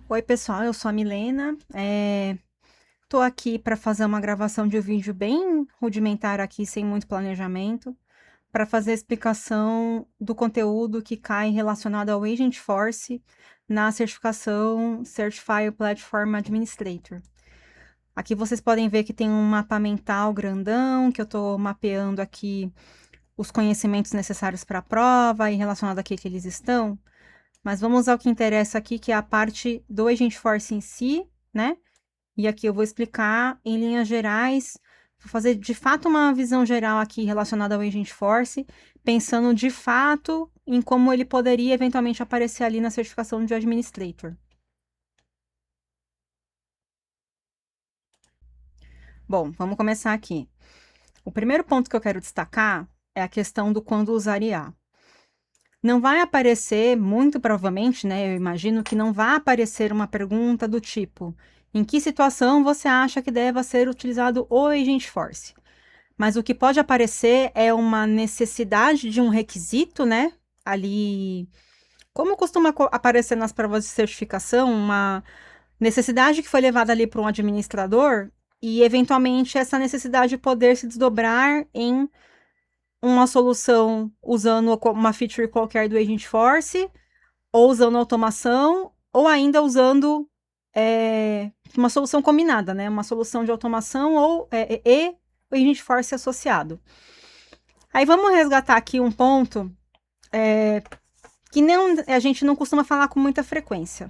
Oi, pessoal, eu sou a Milena. Tô aqui para fazer uma gravação de um vídeo bem rudimentar aqui, sem muito planejamento, para fazer a explicação do conteúdo que cai relacionado ao Agentforce na certificação Certified Platform Administrator. Aqui vocês podem ver que tem um mapa mental grandão, que eu estou mapeando aqui os conhecimentos necessários para a prova e relacionado a que eles estão. Mas vamos ao que interessa aqui, que é a parte do Agentforce em si, né? E aqui eu vou explicar em linhas gerais, vou fazer de fato uma visão geral aqui relacionada ao Agentforce, pensando de fato em como ele poderia eventualmente aparecer ali na certificação de Administrator. Bom, vamos começar aqui. O primeiro ponto que eu quero destacar é a questão do quando usar IA. Não vai aparecer, muito provavelmente, né? Eu imagino que não vai aparecer uma pergunta do tipo: em que situação você acha que deva ser utilizado o Agentforce? Mas o que pode aparecer é uma necessidade de um requisito, né? Ali, como costuma aparecer nas provas de certificação, uma necessidade que foi levada ali para um administrador e, eventualmente, essa necessidade poder se desdobrar em uma solução usando uma feature qualquer do Agentforce, ou usando automação, ou ainda usando uma solução combinada, né? Uma solução de automação e o Agentforce associado. Aí vamos resgatar aqui um ponto que a gente não costuma falar com muita frequência.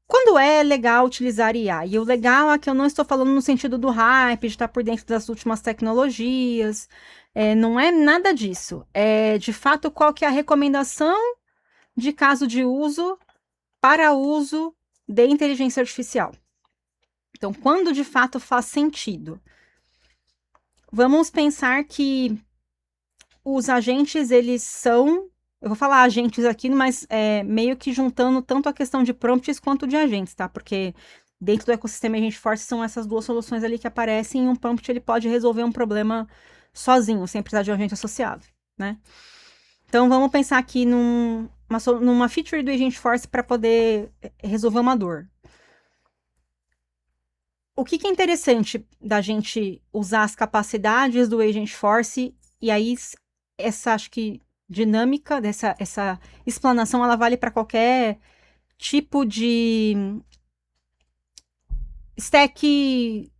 Quando é legal utilizar IA? E o legal é que eu não estou falando no sentido do hype, de estar por dentro das últimas tecnologias. Não é nada disso. É, de fato, qual que é a recomendação de caso de uso para uso de inteligência artificial. Então, quando de fato faz sentido? Vamos pensar que os agentes, eles são. Eu vou falar agentes aqui, mas meio que juntando tanto a questão de prompts quanto de agentes, tá? Porque dentro do ecossistema Agentforce são essas duas soluções ali que aparecem e um prompt ele pode resolver um problema sozinho, sem precisar de um agente associado, né? Então vamos pensar aqui numa feature do Agentforce para poder resolver uma dor. O que é interessante da gente usar as capacidades do Agentforce e aí essa, acho que, dinâmica essa explanação, ela vale para qualquer tipo de stack,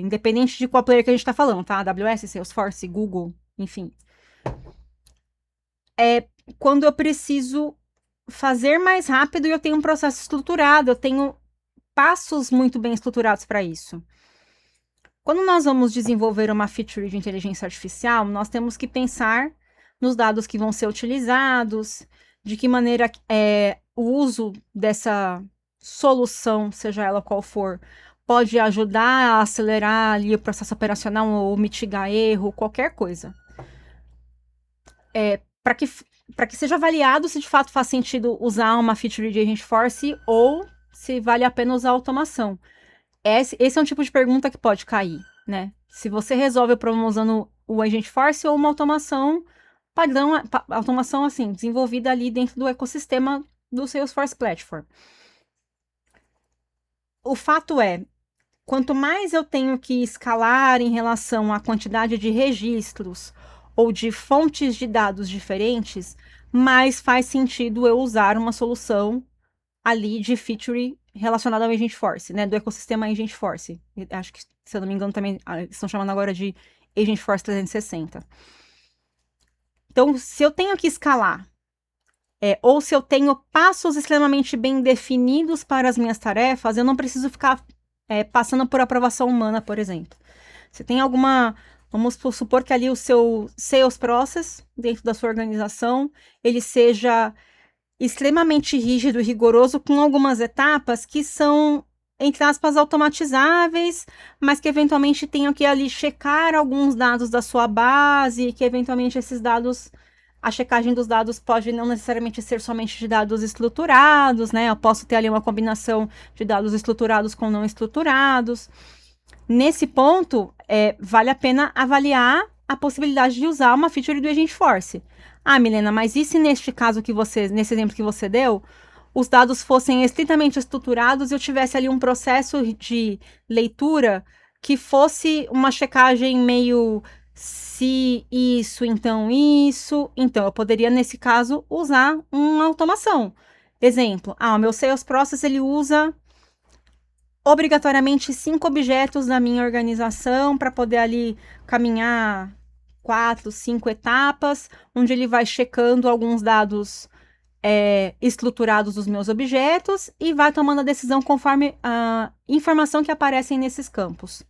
independente de qual player que a gente está falando, tá? AWS, Salesforce, Google, enfim. É quando eu preciso fazer mais rápido e eu tenho um processo estruturado, eu tenho passos muito bem estruturados para isso. Quando nós vamos desenvolver uma feature de inteligência artificial, nós temos que pensar nos dados que vão ser utilizados, de que maneira o uso dessa solução, seja ela qual for, pode ajudar a acelerar ali o processo operacional ou mitigar erro, qualquer coisa. Para que seja avaliado se de fato faz sentido usar uma feature de Agentforce ou se vale a pena usar automação. Esse é um tipo de pergunta que pode cair, né? Se você resolve o problema usando o Agentforce ou uma automação padrão, automação assim, desenvolvida ali dentro do ecossistema do Salesforce Platform. O fato é, quanto mais eu tenho que escalar em relação à quantidade de registros ou de fontes de dados diferentes, mais faz sentido eu usar uma solução ali de feature relacionada ao Agentforce, né? Do ecossistema Agentforce. Acho que, se eu não me engano, também estão chamando agora de Agentforce 360. Então, se eu tenho que escalar, ou se eu tenho passos extremamente bem definidos para as minhas tarefas, eu não preciso ficar passando por aprovação humana, por exemplo. Você tem alguma. Vamos supor que ali o seu sales process, dentro da sua organização, ele seja extremamente rígido e rigoroso, com algumas etapas que são, entre aspas, automatizáveis, mas que eventualmente tenham que ali checar alguns dados da sua base, que eventualmente esses dados, a checagem dos dados pode não necessariamente ser somente de dados estruturados, né? Eu posso ter ali uma combinação de dados estruturados com não estruturados. Nesse ponto, vale a pena avaliar a possibilidade de usar uma feature do Agentforce. Ah, Milena, mas e se neste caso nesse exemplo que você deu, os dados fossem estritamente estruturados e eu tivesse ali um processo de leitura que fosse uma checagem meio se isso, então isso. Então, eu poderia, nesse caso, usar uma automação. Exemplo, o meu Sales Process, ele usa obrigatoriamente 5 objetos na minha organização para poder ali caminhar 4, 5 etapas, onde ele vai checando alguns dados estruturados dos meus objetos e vai tomando a decisão conforme a informação que aparecem nesses campos.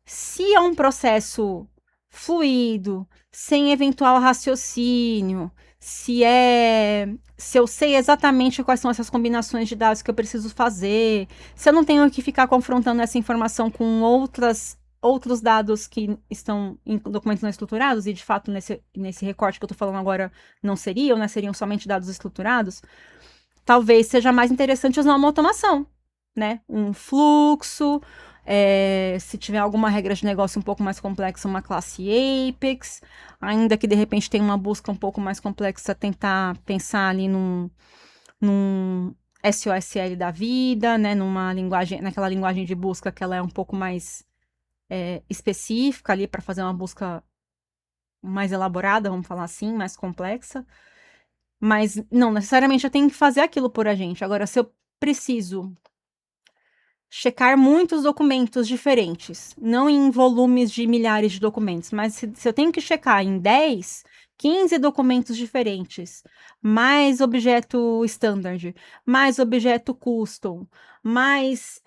Se é um processo fluido, sem eventual raciocínio, se eu sei exatamente quais são essas combinações de dados que eu preciso fazer, se eu não tenho que ficar confrontando essa informação com outros dados que estão em documentos não estruturados, e de fato nesse recorte que eu estou falando agora não seriam, né? Seriam somente dados estruturados, talvez seja mais interessante usar uma automação, né? Um fluxo, se tiver alguma regra de negócio um pouco mais complexa, uma classe Apex, ainda que de repente tenha uma busca um pouco mais complexa, tentar pensar ali num SOSL da vida, né? Naquela linguagem de busca que ela é um pouco mais específica ali para fazer uma busca mais elaborada, vamos falar assim, mais complexa. Mas não necessariamente eu tenho que fazer aquilo por agente. Agora, se eu preciso checar muitos documentos diferentes, não em volumes de milhares de documentos, mas se eu tenho que checar em 10, 15 documentos diferentes, mais objeto standard, mais objeto custom, mais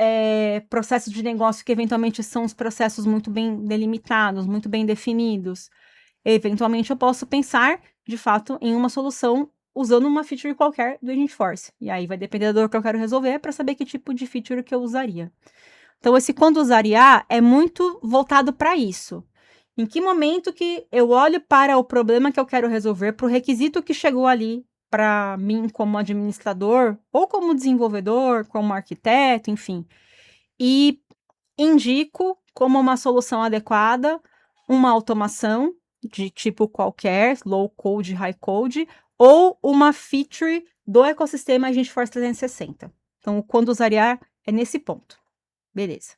processo de negócio que eventualmente são os processos muito bem delimitados, muito bem definidos, eventualmente eu posso pensar, de fato, em uma solução usando uma feature qualquer do Agentforce. E aí vai depender da dor que eu quero resolver para saber que tipo de feature que eu usaria. Então, esse quando usar IA é muito voltado para isso. Em que momento que eu olho para o problema que eu quero resolver, para o requisito que chegou ali para mim como administrador, ou como desenvolvedor, como arquiteto, enfim, e indico como uma solução adequada uma automação de tipo qualquer, low code, high code, ou uma feature do ecossistema Agentforce 360. Então, quando usaria é nesse ponto. Beleza.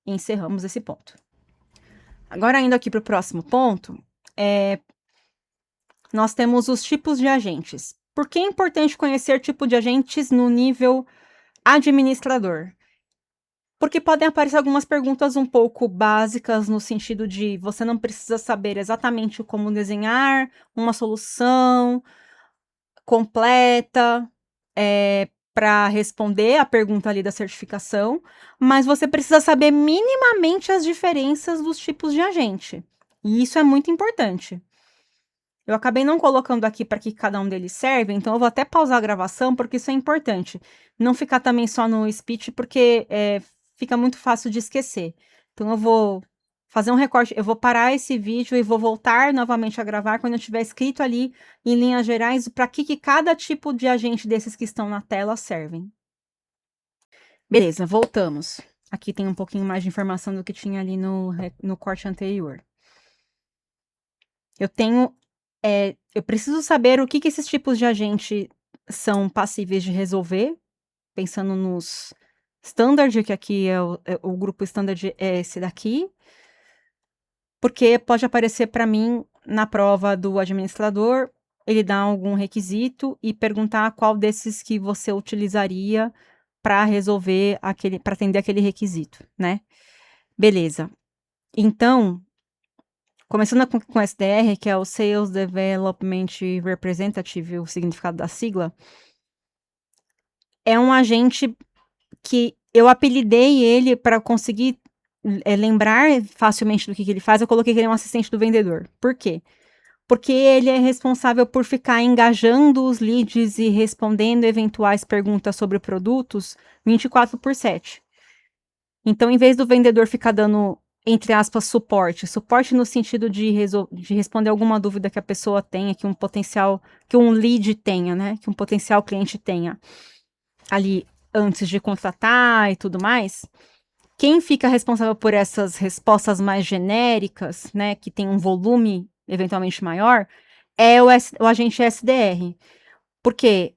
Encerramos esse ponto. Agora, indo aqui para o próximo ponto, nós temos os tipos de agentes. Por que é importante conhecer tipo de agentes no nível administrador? Porque podem aparecer algumas perguntas um pouco básicas, no sentido de você não precisa saber exatamente como desenhar uma solução completa para responder a pergunta ali da certificação, mas você precisa saber minimamente as diferenças dos tipos de agente. E isso é muito importante. Eu acabei não colocando aqui para que cada um deles serve, então eu vou até pausar a gravação, porque isso é importante. Não ficar também só no speech, porque fica muito fácil de esquecer. Então eu vou fazer um recorte, eu vou parar esse vídeo e vou voltar novamente a gravar quando eu tiver escrito ali, em linhas gerais, para que cada tipo de agente desses que estão na tela servem. Beleza, voltamos. Aqui tem um pouquinho mais de informação do que tinha ali no corte anterior. Eu preciso saber o que esses tipos de agente são passíveis de resolver, pensando nos standard, que aqui o grupo standard é esse daqui, porque pode aparecer para mim na prova do administrador, ele dá algum requisito e perguntar qual desses que você utilizaria para resolver para atender aquele requisito, né? Beleza. Então, começando com SDR, que é o Sales Development Representative, o significado da sigla, é um agente que eu apelidei ele para conseguir lembrar facilmente do que ele faz. Eu coloquei que ele é um assistente do vendedor. Por quê? Porque ele é responsável por ficar engajando os leads e respondendo eventuais perguntas sobre produtos 24/7. Então, em vez do vendedor ficar dando, entre aspas, suporte no sentido de responder alguma dúvida que a pessoa tenha, que um lead tenha, né? Que um potencial cliente tenha ali antes de contratar e tudo mais, quem fica responsável por essas respostas mais genéricas, né? Que tem um volume eventualmente maior, é o agente SDR. Porque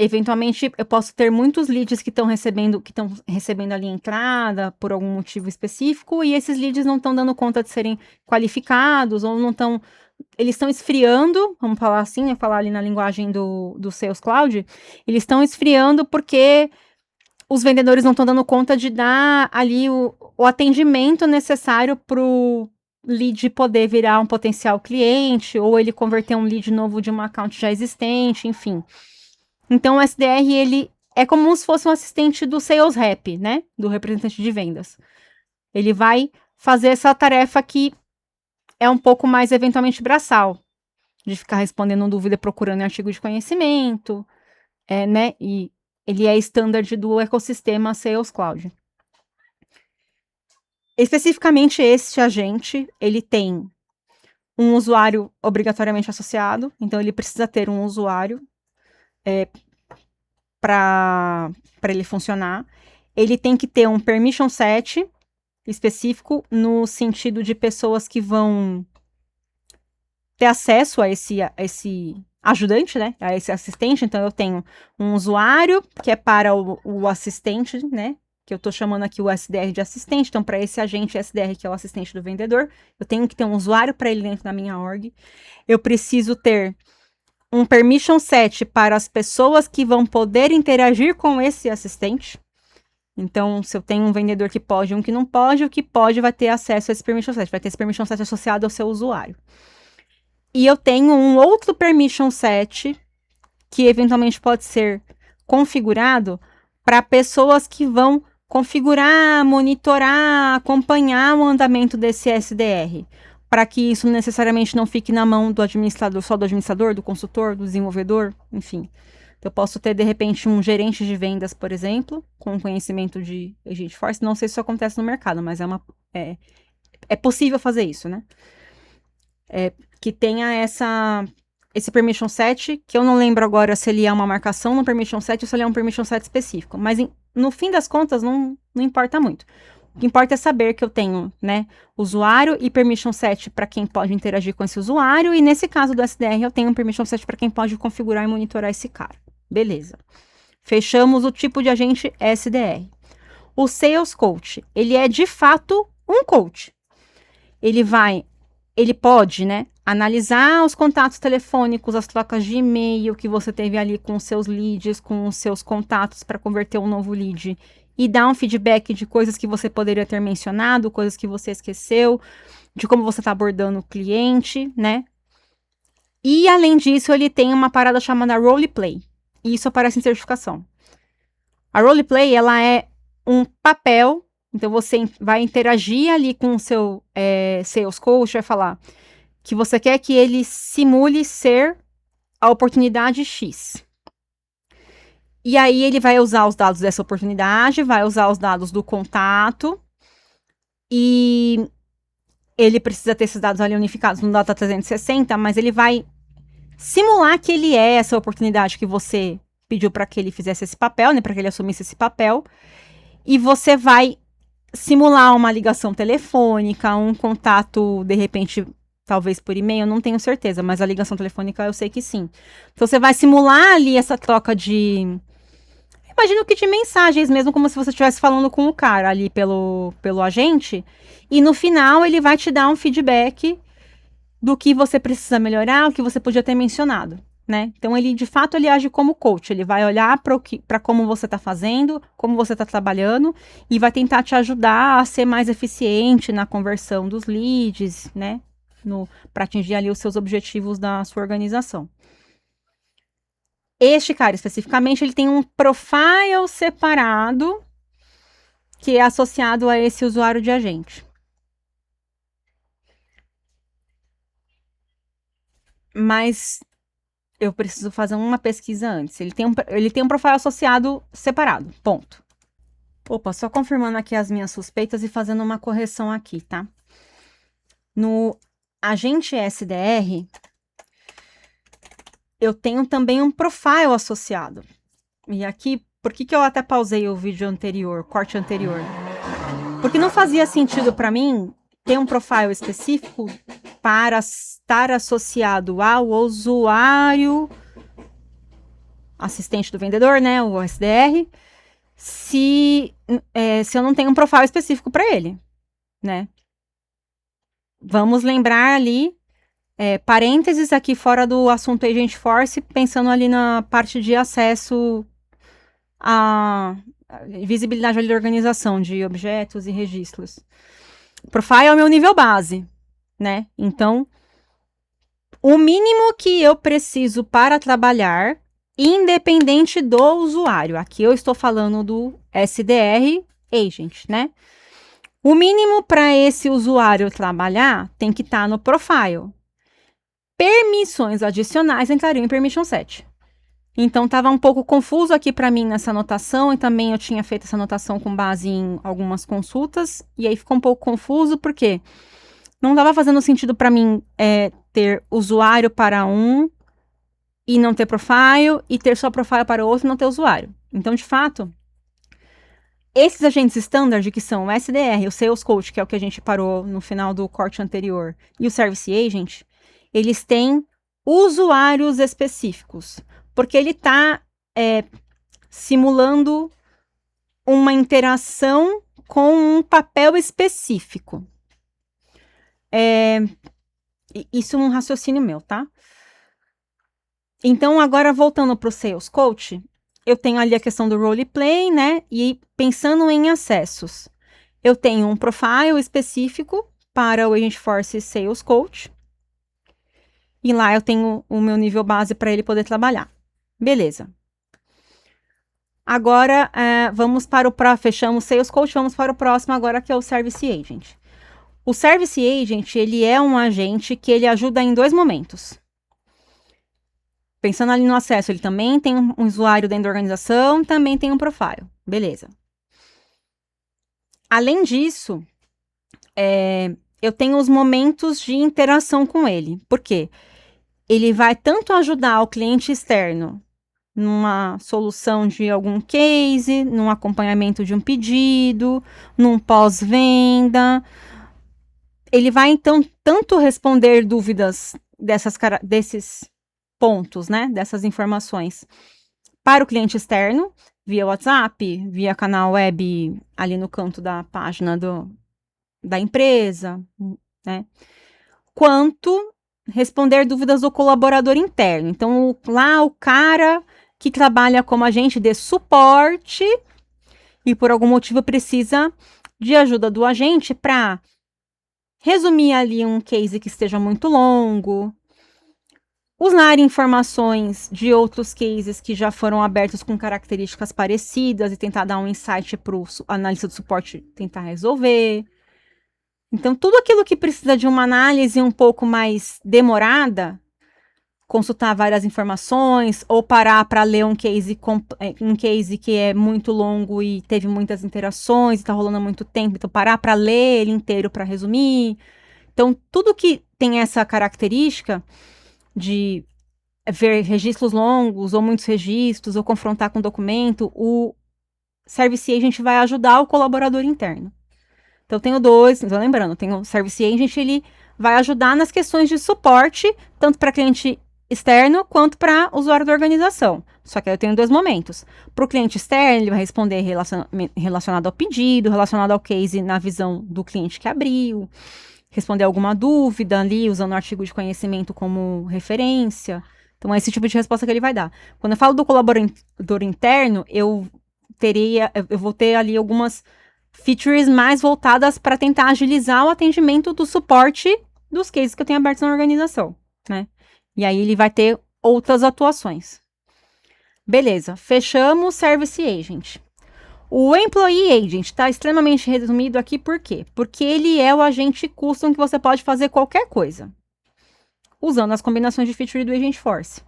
Eventualmente, eu posso ter muitos leads que estão recebendo ali entrada por algum motivo específico, e esses leads não estão dando conta de serem qualificados, ou não estão. Eles estão esfriando, vamos falar assim, né? Falar ali na linguagem do Sales Cloud, eles estão esfriando porque os vendedores não estão dando conta de dar ali o atendimento necessário para o lead poder virar um potencial cliente, ou ele converter um lead novo de uma account já existente, enfim. Então, o SDR, ele é como se fosse um assistente do sales rep, né? Do representante de vendas. Ele vai fazer essa tarefa que é um pouco mais, eventualmente, braçal. De ficar respondendo dúvida, procurando em artigo de conhecimento, né? E ele é standard do ecossistema Sales Cloud. Especificamente, este agente, ele tem um usuário obrigatoriamente associado. Então, ele precisa ter um usuário para ele funcionar. Ele tem que ter um permission set específico no sentido de pessoas que vão ter acesso a esse ajudante, né? A esse assistente. Então, eu tenho um usuário que é para o assistente, né? Que eu tô chamando aqui o SDR de assistente. Então, para esse agente SDR, que é o assistente do vendedor, eu tenho que ter um usuário para ele dentro da minha org. Eu preciso ter um permission set para as pessoas que vão poder interagir com esse assistente. Então, se eu tenho um vendedor que pode e um que não pode, o que pode vai ter acesso a esse permission set. Vai ter esse permission set associado ao seu usuário. E eu tenho um outro permission set que eventualmente pode ser configurado para pessoas que vão configurar, monitorar, acompanhar o andamento desse SDR. Para que isso necessariamente não fique na mão do administrador, só do administrador, do consultor, do desenvolvedor, enfim. Eu posso ter, de repente, um gerente de vendas, por exemplo, com conhecimento de Agentforce. Não sei se isso acontece no mercado, mas é possível fazer isso, né? Que tenha esse permission set, que eu não lembro agora se ele é uma marcação no permission set ou se ele é um permission set específico. Mas, no fim das contas, não importa muito. O que importa é saber que eu tenho, né, usuário e permission set para quem pode interagir com esse usuário. E nesse caso do SDR, eu tenho um permission set para quem pode configurar e monitorar esse cara. Beleza. Fechamos o tipo de agente SDR. O Sales Coach, ele é de fato um coach. Ele pode, né, analisar os contatos telefônicos, as trocas de e-mail que você teve ali com os seus leads, com os seus contatos para converter um novo lead e dar um feedback de coisas que você poderia ter mencionado, coisas que você esqueceu, de como você está abordando o cliente, né? E, além disso, ele tem uma parada chamada Roleplay. E isso aparece em certificação. A Roleplay, ela é um papel, então você vai interagir ali com o seu Sales Coach, vai falar que você quer que ele simule ser a oportunidade X. E aí ele vai usar os dados dessa oportunidade, vai usar os dados do contato e ele precisa ter esses dados ali unificados no Data 360, mas ele vai simular que ele é essa oportunidade que você pediu para que ele fizesse esse papel, né, para que ele assumisse esse papel, e você vai simular uma ligação telefônica, um contato, de repente, talvez por e-mail, não tenho certeza, mas a ligação telefônica eu sei que sim. Então você vai simular ali essa troca de... Imagino que de mensagens mesmo, como se você estivesse falando com o cara ali pelo agente, e no final ele vai te dar um feedback do que você precisa melhorar, o que você podia ter mencionado, né? Então, ele, de fato, ele age como coach. Ele vai olhar para como você está fazendo, como você está trabalhando, e vai tentar te ajudar a ser mais eficiente na conversão dos leads, né? Para atingir ali os seus objetivos da sua organização. Este cara, especificamente, ele tem um profile separado que é associado a esse usuário de agente. Mas eu preciso fazer uma pesquisa antes. Ele tem um profile associado separado, ponto. Opa, só confirmando aqui as minhas suspeitas e fazendo uma correção aqui, tá? No agente SDR, eu tenho também um profile associado. E aqui, por que eu até pausei o vídeo anterior, corte anterior? Porque não fazia sentido para mim ter um profile específico para estar associado ao usuário assistente do vendedor, né, o SDR, se eu não tenho um profile específico para ele, né? Vamos lembrar ali, parênteses aqui fora do assunto Agent Force, pensando ali na parte de acesso à visibilidade ali da organização, de objetos e registros. Profile é o meu nível base, né? Então, o mínimo que eu preciso para trabalhar, independente do usuário. Aqui eu estou falando do SDR Agent, né? O mínimo para esse usuário trabalhar tem que estar no profile. Permissões adicionais entrariam em Permission Set. Então, estava um pouco confuso aqui para mim nessa anotação, e também eu tinha feito essa anotação com base em algumas consultas, e aí ficou um pouco confuso, porque não estava fazendo sentido para mim ter usuário para um e não ter profile, e ter só profile para outro e não ter usuário. Então, de fato, esses agentes standard, que são o SDR, o Sales Coach, que é o que a gente parou no final do corte anterior, e o Service Agent, eles têm usuários específicos, porque ele está simulando uma interação com um papel específico. Isso é um raciocínio meu, tá? Então, agora voltando para o Sales Coach, eu tenho ali a questão do roleplay, né? E pensando em acessos, eu tenho um profile específico para o Agent Force Sales Coach. E lá eu tenho o meu nível base para ele poder trabalhar. Beleza. Agora, fechamos o Sales Coach, vamos para o próximo agora, que é o Service Agent. O Service Agent, ele é um agente que ele ajuda em 2 momentos. Pensando ali no acesso, ele também tem um usuário dentro da organização, também tem um profile. Beleza. Além disso, eu tenho os momentos de interação com ele. Por quê? Ele vai tanto ajudar o cliente externo numa solução de algum case, num acompanhamento de um pedido, num pós-venda. Ele vai, então, tanto responder dúvidas desses pontos, né, dessas informações, para o cliente externo, via WhatsApp, via canal web ali no canto da página da empresa, né, quanto responder dúvidas do colaborador interno. Então, lá o cara que trabalha como agente de suporte e por algum motivo precisa de ajuda do agente para resumir ali um case que esteja muito longo, usar informações de outros cases que já foram abertos com características parecidas e tentar dar um insight para o analista de suporte tentar resolver. Então, tudo aquilo que precisa de uma análise um pouco mais demorada, consultar várias informações ou parar para ler um case que é muito longo e teve muitas interações, está rolando há muito tempo, então parar para ler ele inteiro para resumir. Então, tudo que tem essa característica de ver registros longos ou muitos registros ou confrontar com documento, o Service Agent vai ajudar o colaborador interno. Então, tenho dois, então lembrando, tem o Service Agent, ele vai ajudar nas questões de suporte, tanto para cliente externo quanto para usuário da organização. Só que aí eu tenho 2 momentos. Para o cliente externo, ele vai responder relacionado ao pedido, relacionado ao case na visão do cliente que abriu, responder alguma dúvida ali, usando o artigo de conhecimento como referência. Então, é esse tipo de resposta que ele vai dar. Quando eu falo do colaborador interno, eu vou ter ali algumas features mais voltadas para tentar agilizar o atendimento do suporte dos cases que eu tenho abertos na organização, né? E aí ele vai ter outras atuações. Beleza, fechamos o Service Agent. O Employee Agent está extremamente resumido aqui, por quê? Porque ele é o agente custom que você pode fazer qualquer coisa, usando as combinações de feature do Agent Force.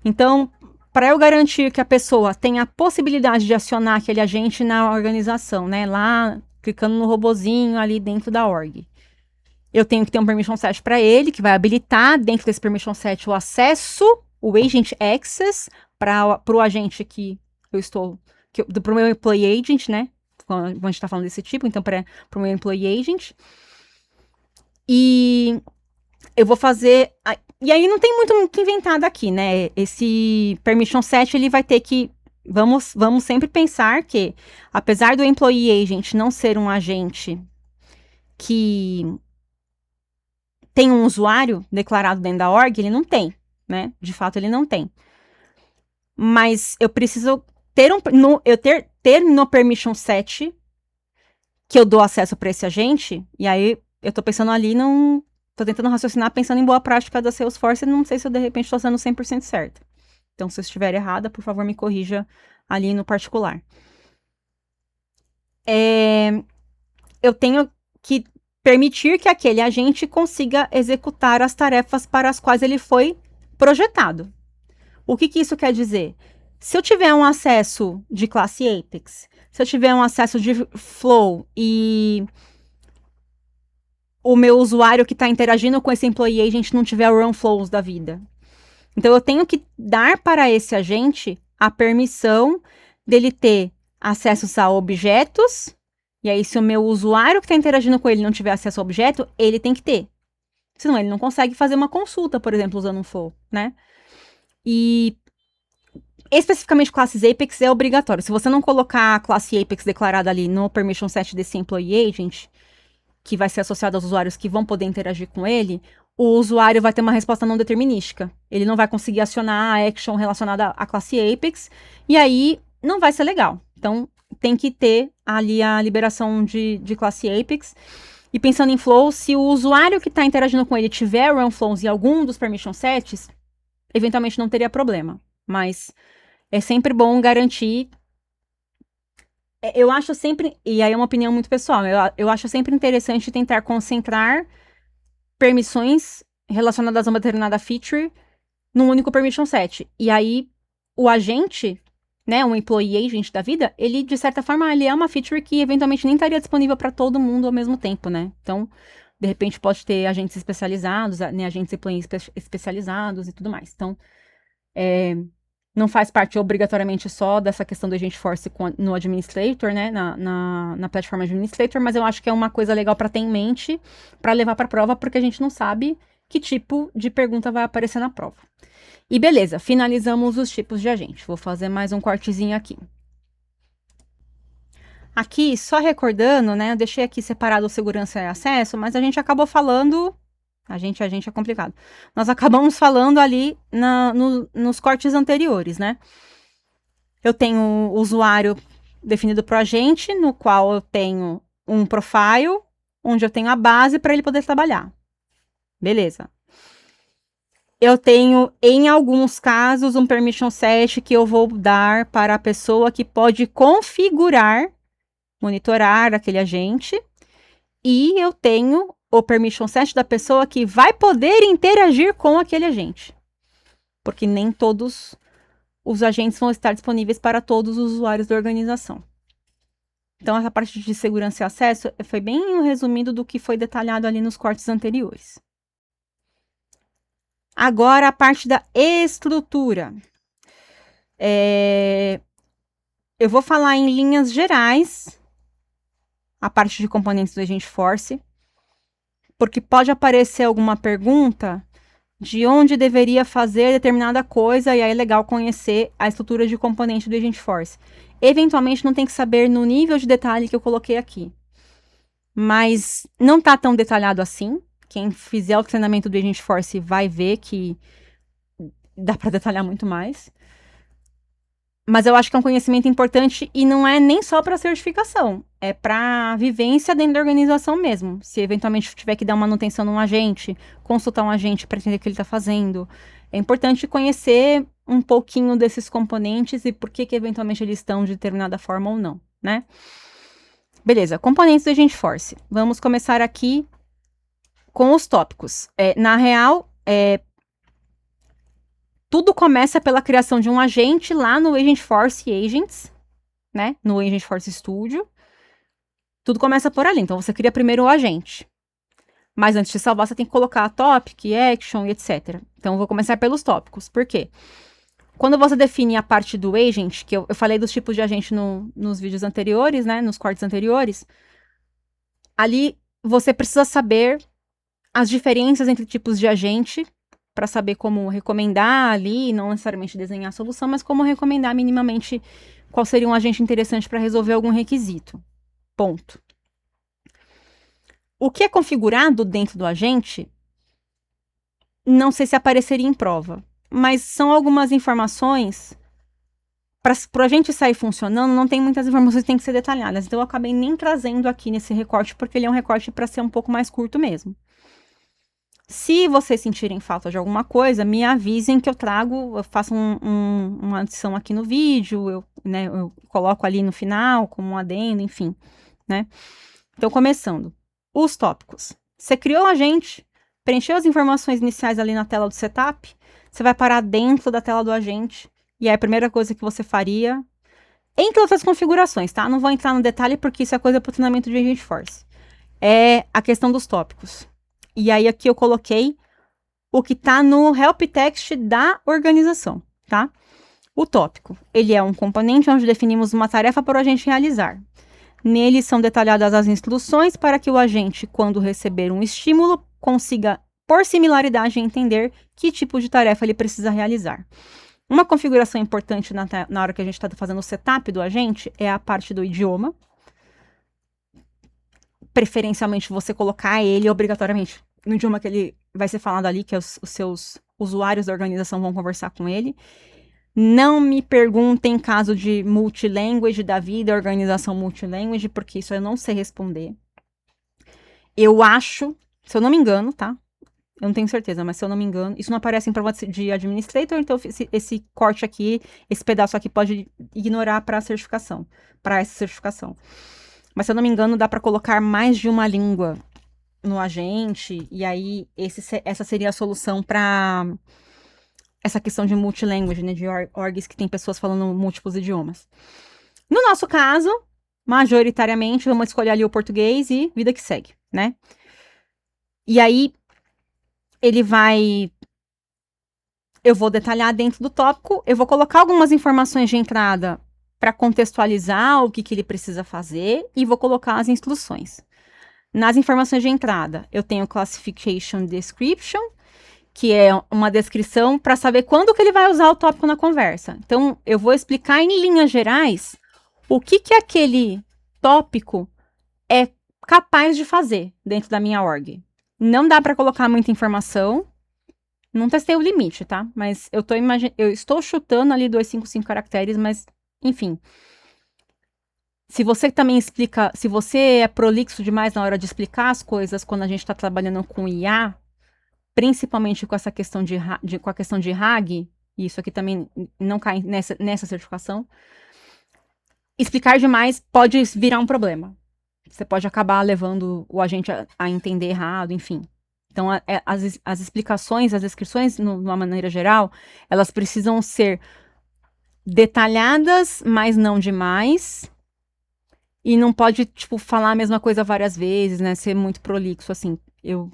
Então, para eu garantir que a pessoa tenha a possibilidade de acionar aquele agente na organização, né? Lá, clicando no robozinho ali dentro da org. Eu tenho que ter um permission set para ele, que vai habilitar dentro desse permission set o acesso, o agent access, para o agente que eu estou, para o meu employee agent, né? Quando a gente está falando desse tipo, então para o meu employee agent. E eu vou fazer E aí não tem muito o que inventar daqui, né? Esse permission set, ele vai ter que... Vamos sempre pensar que, apesar do employee agent não ser um agente que tem um usuário declarado dentro da org, ele não tem, né? De fato, ele não tem. Mas eu preciso ter ter no permission set que eu dou acesso para esse agente, e aí eu tô pensando ali num... Tô tentando raciocinar pensando em boa prática da Salesforce e não sei se eu de repente estou sendo 100% certa. Então, se eu estiver errada, por favor, me corrija ali no particular. Eu tenho que permitir que aquele agente consiga executar as tarefas para as quais ele foi projetado. O que isso quer dizer? Se eu tiver um acesso de classe Apex, se eu tiver um acesso de Flow e o meu usuário que está interagindo com esse employee agent não tiver o run flows da vida. Então, eu tenho que dar para esse agente a permissão dele ter acessos a objetos. E aí, se o meu usuário que está interagindo com ele não tiver acesso ao objeto, ele tem que ter. Senão, ele não consegue fazer uma consulta, por exemplo, usando um flow, né? E especificamente classes Apex é obrigatório. Se você não colocar a classe Apex declarada ali no permission set desse employee agent, que vai ser associado aos usuários que vão poder interagir com ele, o usuário vai ter uma resposta não determinística. Ele não vai conseguir acionar a action relacionada à classe Apex, e aí não vai ser legal. Então, tem que ter ali a liberação de classe Apex. E pensando em flow, se o usuário que está interagindo com ele tiver run flows em algum dos permission sets, eventualmente não teria problema. Mas é sempre bom garantir. Eu acho sempre, e aí é uma opinião muito pessoal, eu acho sempre interessante tentar concentrar permissões relacionadas a uma determinada feature num único permission set. E aí, o agente, né, um employee agent da vida, ele, de certa forma, ele é uma feature que eventualmente nem estaria disponível para todo mundo ao mesmo tempo, né? Então, de repente, pode ter agentes especializados, né, agentes employees especializados e tudo mais. Então, não faz parte obrigatoriamente só dessa questão do agent force no administrator, né, na plataforma administrator, mas eu acho que é uma coisa legal para ter em mente, para levar para a prova, porque a gente não sabe que tipo de pergunta vai aparecer na prova. E beleza, finalizamos os tipos de agente. Vou fazer mais um cortezinho aqui. Aqui, só recordando, né, eu deixei aqui separado o segurança e acesso, mas a gente acabou falando... A gente é complicado. Nós acabamos falando ali nos cortes anteriores, né? Eu tenho o usuário definido para o agente, no qual eu tenho um profile, onde eu tenho a base para ele poder trabalhar. Beleza. Eu tenho, em alguns casos, um permission set que eu vou dar para a pessoa que pode configurar, monitorar aquele agente. E eu tenho o permission set da pessoa que vai poder interagir com aquele agente. Porque nem todos os agentes vão estar disponíveis para todos os usuários da organização. Então, essa parte de segurança e acesso foi bem um resumido do que foi detalhado ali nos cortes anteriores. Agora, a parte da estrutura. Eu vou falar em linhas gerais a parte de componentes do Agent Force, porque pode aparecer alguma pergunta de onde deveria fazer determinada coisa, e aí é legal conhecer a estrutura de componente do Agent Force. Eventualmente, não tem que saber no nível de detalhe que eu coloquei aqui. Mas não está tão detalhado assim. Quem fizer o treinamento do Agent Force vai ver que dá para detalhar muito mais. Mas eu acho que é um conhecimento importante e não é nem só para certificação. É para vivência dentro da organização mesmo. Se eventualmente tiver que dar manutenção num agente, consultar um agente para entender o que ele está fazendo. É importante conhecer um pouquinho desses componentes e por que eventualmente eles estão de determinada forma ou não, né? Beleza, componentes do Agent Force. Vamos começar aqui com os tópicos. Na real, tudo começa pela criação de um agente lá no Agent Force Agents, né? No Agent Force Studio. Tudo começa por ali. Então, você cria primeiro o agente. Mas antes de salvar, você tem que colocar a topic, action e etc. Então, eu vou começar pelos tópicos. Por quê? Quando você define a parte do agent, que eu falei dos tipos de agente nos vídeos anteriores, né? Nos cortes anteriores. Ali, você precisa saber as diferenças entre tipos de agente para saber como recomendar ali, não necessariamente desenhar a solução, mas como recomendar minimamente qual seria um agente interessante para resolver algum requisito. Ponto. O que é configurado dentro do agente, não sei se apareceria em prova, mas são algumas informações. Para a gente sair funcionando, não tem muitas informações que têm que ser detalhadas. Então, eu acabei nem trazendo aqui nesse recorte, porque ele é um recorte para ser um pouco mais curto mesmo. Se vocês sentirem falta de alguma coisa, me avisem que eu trago, eu faço uma adição aqui no vídeo, eu coloco ali no final, como um adendo, enfim, né? Então, começando. Os tópicos. Você criou o agente, preencheu as informações iniciais ali na tela do setup, você vai parar dentro da tela do agente, e aí a primeira coisa que você faria, entre outras configurações, tá? Não vou entrar no detalhe porque isso é coisa para o treinamento de Agent Force. É a questão dos tópicos. E aí aqui eu coloquei o que está no help text da organização, tá? O tópico, ele é um componente onde definimos uma tarefa para o agente realizar. Nele são detalhadas as instruções para que o agente, quando receber um estímulo, consiga, por similaridade, entender que tipo de tarefa ele precisa realizar. Uma configuração importante na hora que a gente está fazendo o setup do agente é a parte do idioma. Preferencialmente, você colocar ele obrigatoriamente no idioma que ele vai ser falado ali, que os seus usuários da organização vão conversar com ele. Não me perguntem caso de multilanguage da vida, organização multilanguage, porque isso eu não sei responder. Eu acho, se eu não me engano, tá? Eu não tenho certeza, mas se eu não me engano, isso não aparece em prova de administrator, então esse corte aqui, esse pedaço aqui pode ignorar para certificação, para essa certificação. Mas se eu não me engano, dá para colocar mais de uma língua no agente, e aí essa seria a solução para essa questão de multilanguage, né, de orgs que tem pessoas falando múltiplos idiomas. No nosso caso, majoritariamente, vamos escolher ali o português e vida que segue, né? E aí, eu vou detalhar dentro do tópico, eu vou colocar algumas informações de entrada para contextualizar o que ele precisa fazer e vou colocar as instruções. Nas informações de entrada, eu tenho Classification Description, que é uma descrição para saber quando que ele vai usar o tópico na conversa. Então, eu vou explicar em linhas gerais o que aquele tópico é capaz de fazer dentro da minha org. Não dá para colocar muita informação. Não testei o limite, tá? Mas eu estou chutando ali 255 caracteres, mas, enfim. Se você também explica, se você é prolixo demais na hora de explicar as coisas quando a gente está trabalhando com IA, principalmente com essa questão com a questão de RAG, e isso aqui também não cai nessa certificação, explicar demais pode virar um problema. Você pode acabar levando o agente a entender errado, enfim. Então, as explicações, as descrições, de uma maneira geral, elas precisam ser detalhadas, mas não demais. E não pode, tipo, falar a mesma coisa várias vezes, né? Ser muito prolixo, assim. Eu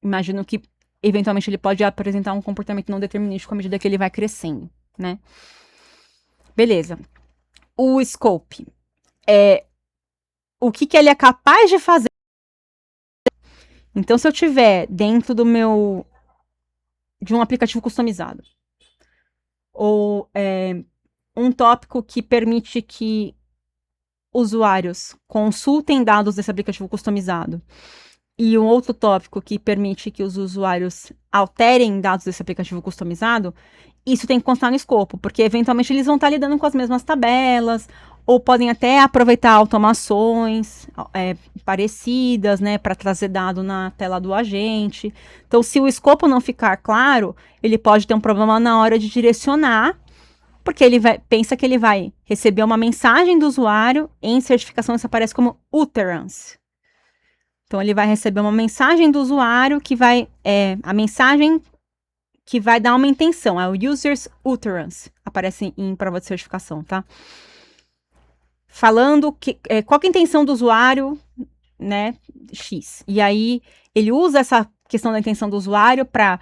imagino que, eventualmente, ele pode apresentar um comportamento não determinístico à medida que ele vai crescendo, né? Beleza. O scope é o que ele é capaz de fazer. Então, se eu tiver dentro de um aplicativo customizado, ou um tópico que permite que usuários consultem dados desse aplicativo customizado, e um outro tópico que permite que os usuários alterem dados desse aplicativo customizado, isso tem que constar no escopo, porque eventualmente eles vão estar lidando com as mesmas tabelas, ou podem até aproveitar automações parecidas, né, para trazer dado na tela do agente. Então, se o escopo não ficar claro, ele pode ter um problema na hora de direcionar, porque ele pensa que ele vai receber uma mensagem do usuário, em certificação isso aparece como utterance. Então, ele vai receber uma mensagem do usuário que a mensagem que vai dar uma intenção, é o user's utterance, aparece em prova de certificação, tá? Falando qual que é a intenção do usuário, né, X. E aí, ele usa essa questão da intenção do usuário para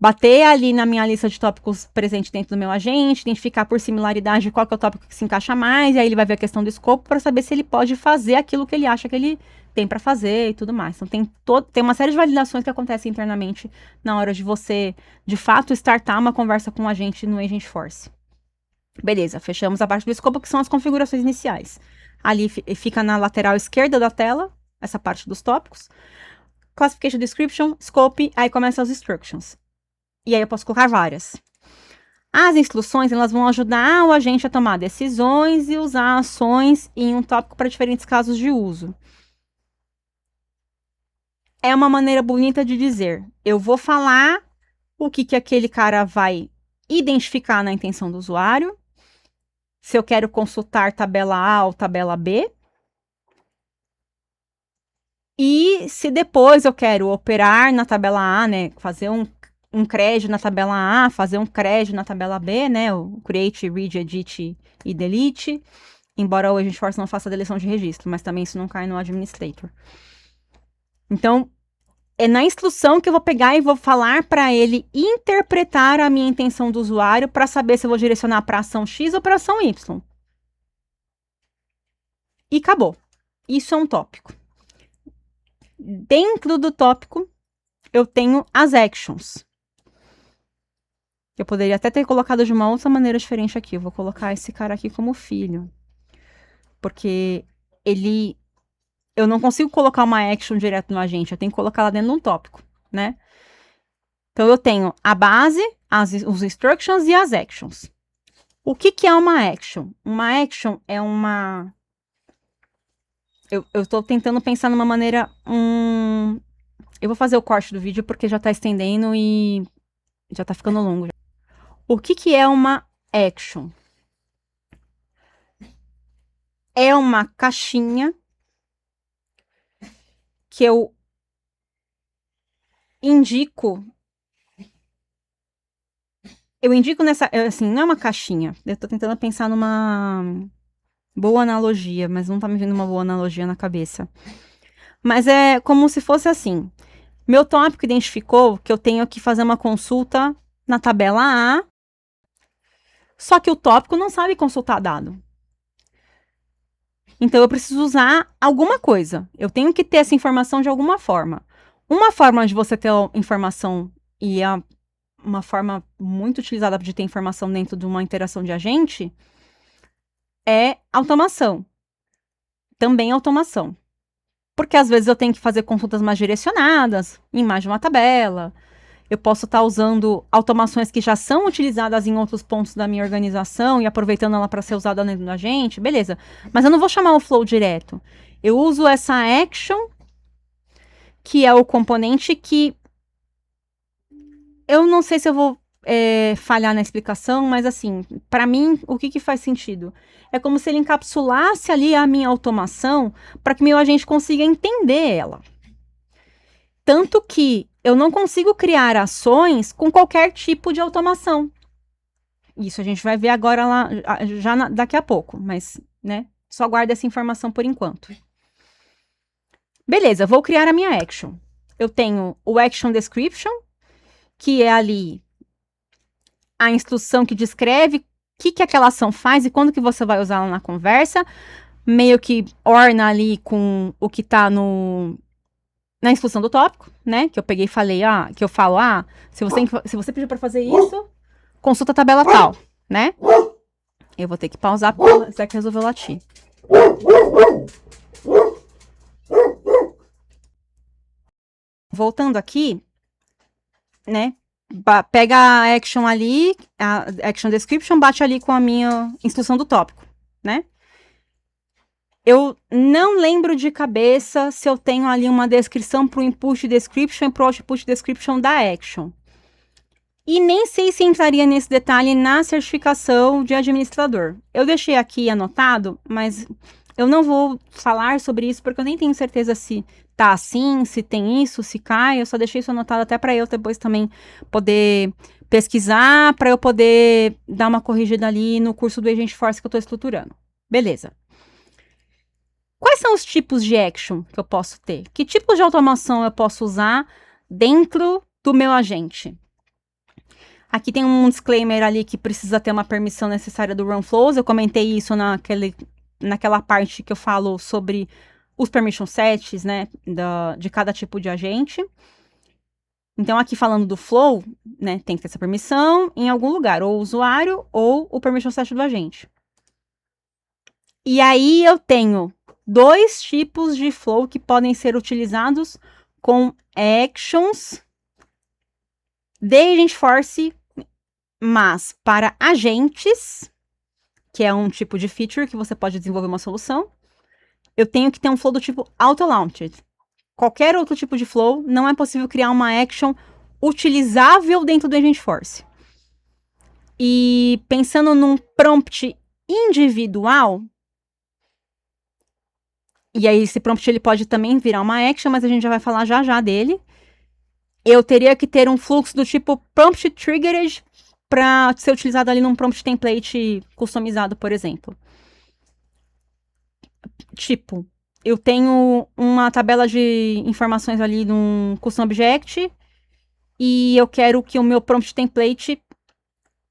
bater ali na minha lista de tópicos presente dentro do meu agente, identificar por similaridade qual que é o tópico que se encaixa mais, e aí ele vai ver a questão do escopo para saber se ele pode fazer aquilo que ele acha que ele tem para fazer e tudo mais. Então, tem uma série de validações que acontecem internamente na hora de você, de fato, startar uma conversa com o agente no Agentforce. Beleza, fechamos a parte do escopo, que são as configurações iniciais. Ali fica na lateral esquerda da tela, essa parte dos tópicos. Classification Description, Scope, aí começam as instructions. E aí eu posso colocar várias. As instruções, elas vão ajudar o agente a tomar decisões e usar ações em um tópico para diferentes casos de uso. É uma maneira bonita de dizer, eu vou falar o que aquele cara vai identificar na intenção do usuário, se eu quero consultar tabela A ou tabela B, e se depois eu quero operar na tabela A, né, fazer um crédito na tabela A, fazer um crédito na tabela B, né, o create, read, edit e delete, embora o Agentforce não faça a deleção de registro, mas também isso não cai no administrator. Então, é na instrução que eu vou pegar e vou falar para ele interpretar a minha intenção do usuário para saber se eu vou direcionar para ação X ou para ação Y. E acabou. Isso é um tópico. Dentro do tópico, eu tenho as actions. Eu poderia até ter colocado de uma outra maneira diferente aqui. Eu vou colocar esse cara aqui como filho. Porque eu não consigo colocar uma action direto no agente. Eu tenho que colocar lá dentro de um tópico, né? Então, eu tenho a base, os instructions e as actions. O que é uma action? Uma action é uma... Eu estou tentando pensar numa maneira... Eu vou fazer o corte do vídeo porque já está estendendo e já está ficando longo. O que é uma action? É uma caixinha que eu indico. Eu indico nessa... Assim, não é uma caixinha. Eu tô tentando pensar numa boa analogia, mas não tá me vindo uma boa analogia na cabeça. Mas é como se fosse assim. Meu tópico identificou que eu tenho que fazer uma consulta na tabela A, só que o tópico não sabe consultar dado. Então, eu preciso usar alguma coisa. Eu tenho que ter essa informação de alguma forma. Uma forma de você ter informação, e é uma forma muito utilizada de ter informação dentro de uma interação de agente, é automação. Também automação. Porque às vezes eu tenho que fazer consultas mais direcionadas, em mais de uma tabela. Eu posso estar usando automações que já são utilizadas em outros pontos da minha organização e aproveitando ela para ser usada dentro da gente, beleza. Mas eu não vou chamar o flow direto. Eu uso essa action, que é o componente que... Eu não sei se eu vou falhar na explicação, mas assim, para mim, o que faz sentido? É como se ele encapsulasse ali a minha automação para que meu agente consiga entender ela. Tanto que eu não consigo criar ações com qualquer tipo de automação. Isso a gente vai ver agora lá, daqui a pouco, mas, né, só guarda essa informação por enquanto. Beleza, vou criar a minha action. Eu tenho o action description, que é ali a instrução que descreve o que aquela ação faz e quando que você vai usar ela na conversa, meio que orna ali com o que tá na instrução do tópico, né? Que eu peguei e falei, que eu falo, se você pediu para fazer isso, consulta a tabela tal, né? Eu vou ter que pausar porque o Zeca resolveu latir. Voltando aqui, né? Pega a action ali, a action description, bate ali com a minha instrução do tópico, né? Eu não lembro de cabeça se eu tenho ali uma descrição para o input description e para o output description da action. E nem sei se entraria nesse detalhe na certificação de administrador. Eu deixei aqui anotado, mas eu não vou falar sobre isso porque eu nem tenho certeza se tá assim, se tem isso, se cai. Eu só deixei isso anotado até para eu depois também poder pesquisar, para eu poder dar uma corrigida ali no curso do Agentforce que eu estou estruturando. Beleza. Quais são os tipos de action que eu posso ter? Que tipos de automação eu posso usar dentro do meu agente? Aqui tem um disclaimer ali que precisa ter uma permissão necessária do run flows. Eu comentei isso naquela parte que eu falo sobre os permission sets, né, de cada tipo de agente. Então, aqui falando do flow, né, tem que ter essa permissão em algum lugar, ou o usuário ou o permission set do agente. E aí eu tenho 2 tipos de flow que podem ser utilizados com actions de Agentforce, mas para agentes, que é um tipo de feature que você pode desenvolver uma solução, eu tenho que ter um flow do tipo auto-launched. Qualquer outro tipo de flow, não é possível criar uma action utilizável dentro do Agentforce. E pensando num prompt individual, e aí esse prompt ele pode também virar uma action, mas a gente já vai falar já já dele. Eu teria que ter um fluxo do tipo prompt triggered para ser utilizado ali num prompt template customizado, por exemplo. Tipo, eu tenho uma tabela de informações ali num custom object e eu quero que o meu prompt template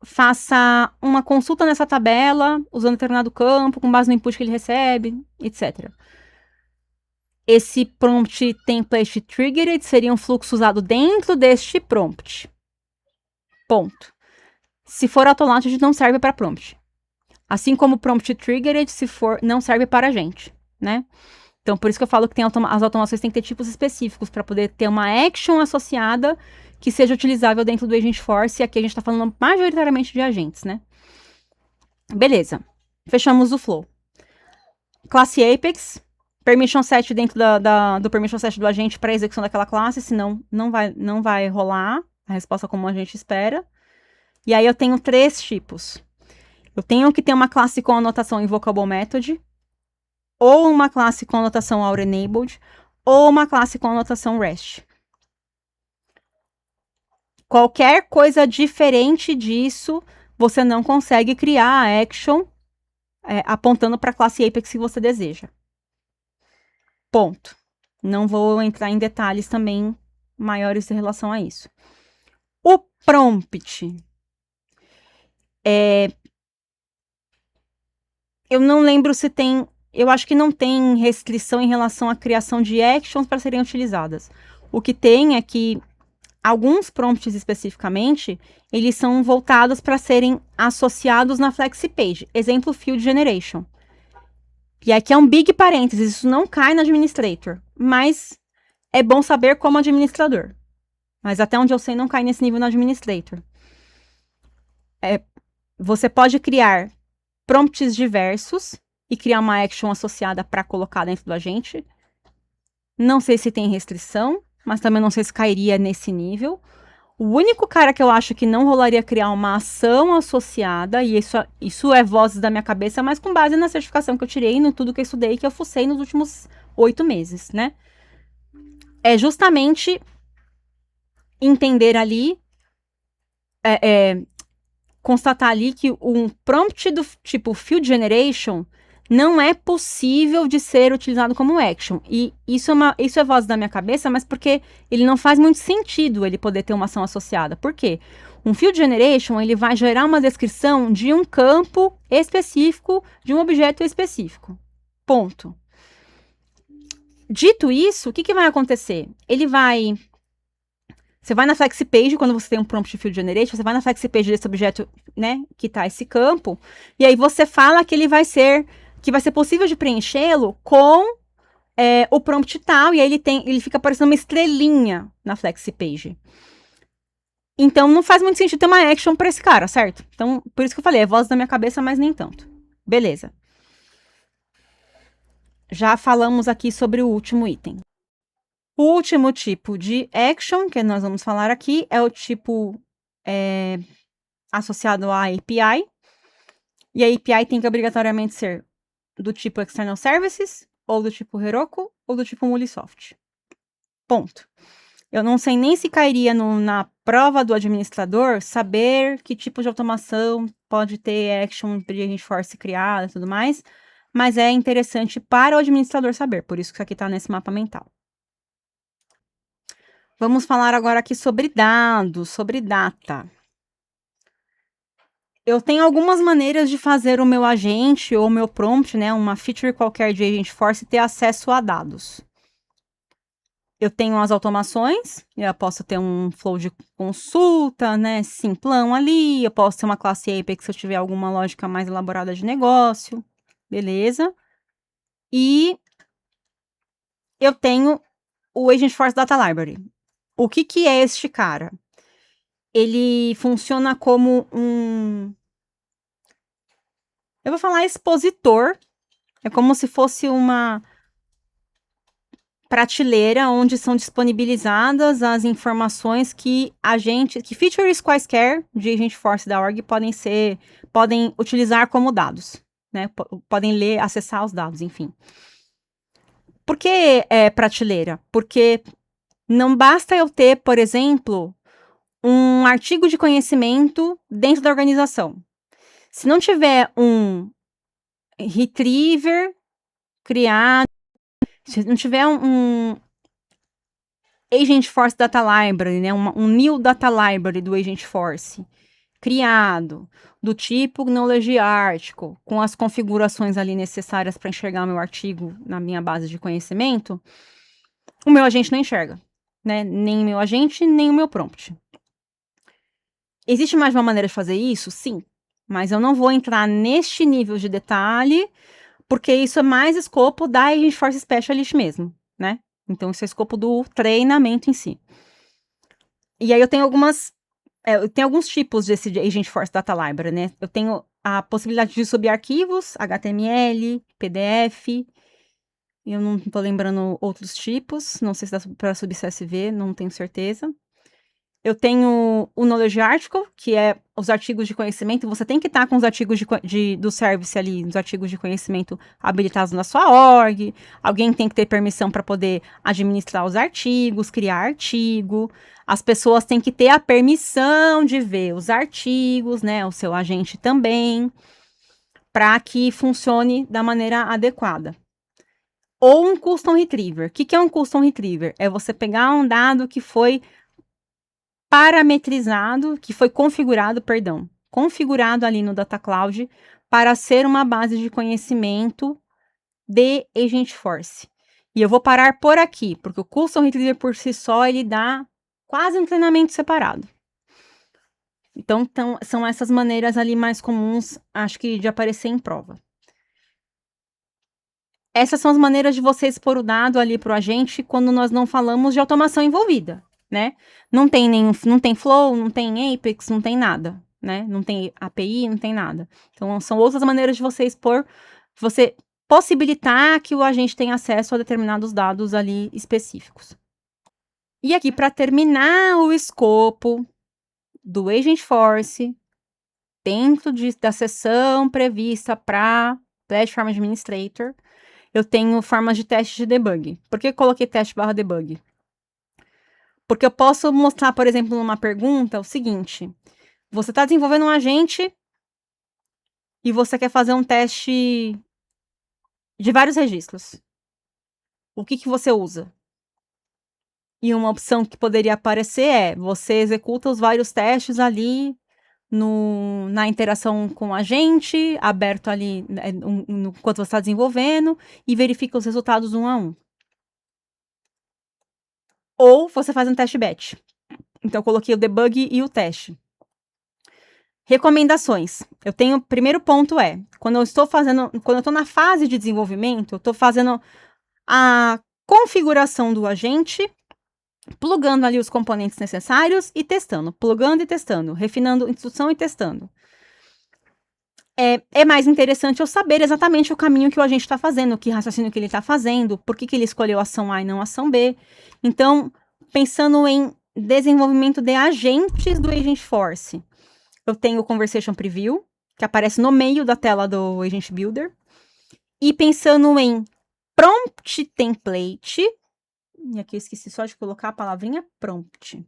faça uma consulta nessa tabela, usando determinado campo, com base no input que ele recebe, etc. Esse prompt template triggered seria um fluxo usado dentro deste prompt. Ponto. Se for auto-launched, não serve para prompt. Assim como o prompt triggered, se for, não serve para agente, né? Então, por isso que eu falo que as automações têm que ter tipos específicos para poder ter uma action associada que seja utilizável dentro do Agentforce. E aqui a gente está falando majoritariamente de agentes, né? Beleza. Fechamos o flow. Classe Apex. Permission set dentro do permission set do agente para execução daquela classe, senão não vai rolar a resposta como a gente espera. E aí eu tenho 3 tipos. Eu tenho que ter uma classe com anotação invocable method, ou uma classe com anotação auto-enabled, ou uma classe com anotação REST. Qualquer coisa diferente disso, você não consegue criar a action apontando para a classe Apex que você deseja. Ponto. Não vou entrar em detalhes também maiores em relação a isso. O prompt. Eu não lembro se tem. Eu acho que não tem restrição em relação à criação de actions para serem utilizadas. O que tem é que alguns prompts especificamente, eles são voltados para serem associados na FlexiPage. Exemplo, Field Generation. E aqui é um big parênteses, isso não cai no administrator, mas é bom saber como administrador. Mas até onde eu sei, não cai nesse nível no administrator. Você pode criar prompts diversos e criar uma action associada para colocar dentro do agente. Não sei se tem restrição, mas também não sei se cairia nesse nível. O único cara que eu acho que não rolaria criar uma ação associada, e isso é vozes da minha cabeça, mas com base na certificação que eu tirei, no tudo que eu estudei, que eu fucei nos últimos 8 meses, né? É justamente entender ali, constatar ali que um prompt do tipo Field Generation não é possível de ser utilizado como action. E isso é voz da minha cabeça, mas porque ele não faz muito sentido ele poder ter uma ação associada. Por quê? Um Field Generation, ele vai gerar uma descrição de um campo específico, de um objeto específico. Ponto. Dito isso, o que vai acontecer? Você vai na FlexiPage, quando você tem um prompt de Field Generation, você vai na FlexiPage desse objeto, né, que tá esse campo, e aí você fala que vai ser possível de preenchê-lo com o prompt tal, e aí ele fica parecendo uma estrelinha na FlexiPage. Então, não faz muito sentido ter uma action para esse cara, certo? Então, por isso que eu falei, é voz da minha cabeça, mas nem tanto. Beleza. Já falamos aqui sobre o último item. O último tipo de action que nós vamos falar aqui é o tipo associado à API. E a API tem que obrigatoriamente ser do tipo External Services, ou do tipo Heroku, ou do tipo Mulisoft. Ponto. Eu não sei nem se cairia na prova do administrador saber que tipo de automação pode ter action de Agentforce criada e tudo mais, mas é interessante para o administrador saber, por isso que isso aqui está nesse mapa mental. Vamos falar agora aqui sobre dados, sobre data. Eu tenho algumas maneiras de fazer o meu agente ou o meu prompt, né, uma feature qualquer de Agentforce ter acesso a dados. Eu tenho as automações, eu posso ter um flow de consulta, né, simplão ali, eu posso ter uma classe Apex se eu tiver alguma lógica mais elaborada de negócio, beleza. E eu tenho o Agentforce Data Library. O que que é este cara? Ele funciona como eu vou falar expositor, é como se fosse uma prateleira onde são disponibilizadas as informações que features quaisquer de Agentforce da org podem utilizar como dados, né? Podem ler, acessar os dados, enfim. Por que é prateleira? Porque não basta eu ter, por exemplo, um artigo de conhecimento dentro da organização. Se não tiver um retriever criado, se não tiver um Agentforce Data Library, né, um new Data Library do Agentforce criado, do tipo Knowledge Article, com as configurações ali necessárias para enxergar o meu artigo na minha base de conhecimento, o meu agente não enxerga, né? Nem o meu agente, nem o meu prompt. Existe mais uma maneira de fazer isso? Sim, mas eu não vou entrar neste nível de detalhe, porque isso é mais escopo da Agentforce Specialist mesmo, né? Então, isso é escopo do treinamento em si. E aí eu tenho alguns tipos desse Agentforce Data Library, né? Eu tenho a possibilidade de subir arquivos, HTML, PDF. Eu não tô lembrando outros tipos. Não sei se dá para subir CSV, não tenho certeza. Eu tenho o Knowledge Article, que é os artigos de conhecimento. Você tem que estar com os artigos do service ali, os artigos de conhecimento habilitados na sua org. Alguém tem que ter permissão para poder administrar os artigos, criar artigo. As pessoas têm que ter a permissão de ver os artigos, né? O seu agente também, para que funcione da maneira adequada. Ou um Custom Retriever. O que é um Custom Retriever? É você pegar um dado que foi parametrizado, que foi configurado ali no Data Cloud para ser uma base de conhecimento de Agentforce. E eu vou parar por aqui, porque o Custom Retriever por si só, ele dá quase um treinamento separado. Então, são essas maneiras ali mais comuns, acho que, de aparecer em prova. Essas são as maneiras de você expor o dado ali para o agente quando nós não falamos de automação envolvida, né? Não tem Flow, não tem Apex, não tem nada, né? Não tem API, não tem nada. Então, são outras maneiras de você expor, você possibilitar que o agente tenha acesso a determinados dados ali específicos. E aqui, para terminar o escopo do Agentforce, dentro da sessão prevista para Platform Administrator, eu tenho formas de teste de debug. Por que eu coloquei teste/debug? Porque eu posso mostrar, por exemplo, numa pergunta, o seguinte: você está desenvolvendo um agente e você quer fazer um teste de vários registros. O que você usa? E uma opção que poderia aparecer é: você executa os vários testes ali na interação com o agente, aberto ali enquanto você está desenvolvendo, e verifica os resultados um a um. Ou você faz um teste batch. Então, eu coloquei o debug e o teste. Recomendações. Eu tenho, primeiro ponto é, quando eu estou na fase de desenvolvimento, eu estou fazendo a configuração do agente, plugando ali os componentes necessários e testando, plugando e testando, refinando instrução e testando. É mais interessante eu saber exatamente o caminho que o agente está fazendo, que raciocínio que ele está fazendo, por que ele escolheu a ação A e não a ação B. Então, pensando em desenvolvimento de agentes do Agentforce, eu tenho o Conversation Preview, que aparece no meio da tela do Agent Builder. E pensando em Prompt Template, e aqui eu esqueci só de colocar a palavrinha prompt.